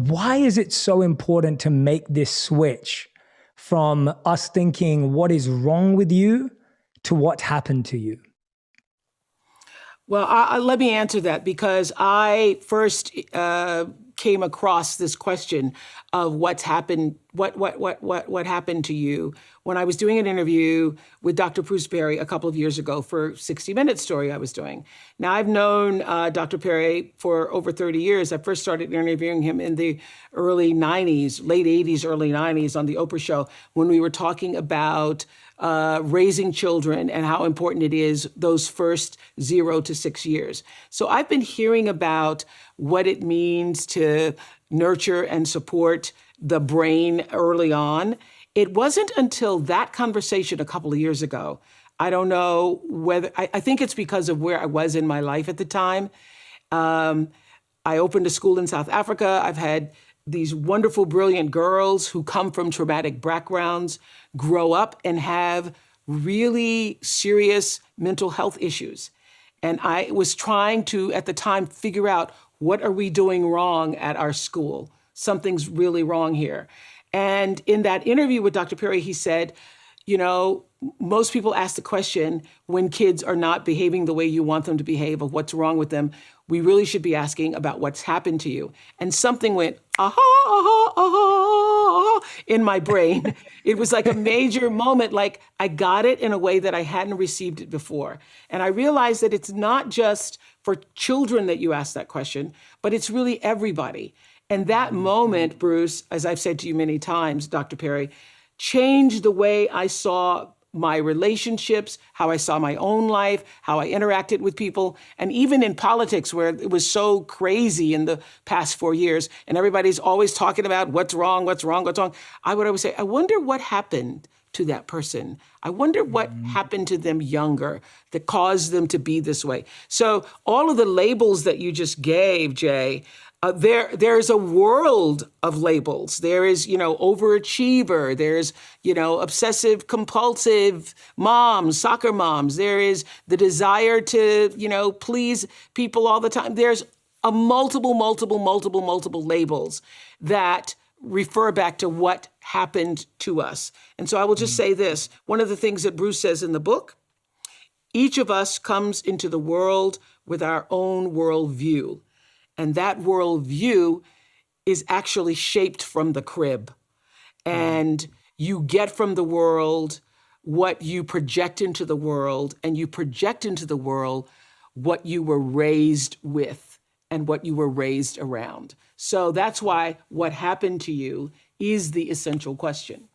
why is it so important to make this switch from us thinking what is wrong with you to what happened to you? Well, let me answer that, because I first came across this question of what's happened, what happened to you when I was doing an interview with Dr. Bruce Perry a couple of years ago for 60 Minutes story I was doing. Now, I've known Dr. Perry for over 30 years. I first started interviewing him in the early 90s, late 80s, early 90s on the Oprah show, when we were talking about raising children and how important it is those first 0 to 6 years. So I've been hearing about what it means to nurture and support the brain early on. It wasn't until that conversation a couple of years ago. I don't know whether, I think it's because of where I was in my life at the time. I opened a school in South Africa. I've had these wonderful, brilliant girls who come from traumatic backgrounds grow up and have really serious mental health issues. And I was trying to, at the time, figure out, what are we doing wrong at our school? Something's really wrong here. And in that interview with Dr. Perry, he said, you know, most people ask the question when kids are not behaving the way you want them to behave, of what's wrong with them. We really should be asking about what's happened to you. And something went, in my brain. It was like a major moment, like I got it in a way that I hadn't received it before. And I realized that it's not just for children that you ask that question, but it's really everybody. And that moment, Bruce, as I've said to you many times, Dr. Perry, changed the way I saw my relationships, how I saw my own life, how I interacted with people, and even in politics, where it was so crazy in the past 4 years, and everybody's always talking about what's wrong, what's wrong, what's wrong. I would always say, I wonder what happened to that person. I wonder what happened to them younger that caused them to be this way. So all of the labels that you just gave, Jay, there's a world of labels. There is, overachiever. There's, obsessive compulsive moms, soccer moms. There is the desire to, please people all the time. There's a multiple labels that refer back to what happened to us. And so I will just say this. One of the things that Bruce says in the book, each of us comes into the world with our own worldview. And that worldview is actually shaped from the crib. And you get from the world what you project into the world, and you project into the world what you were raised with and what you were raised around. So that's why what happened to you is the essential question.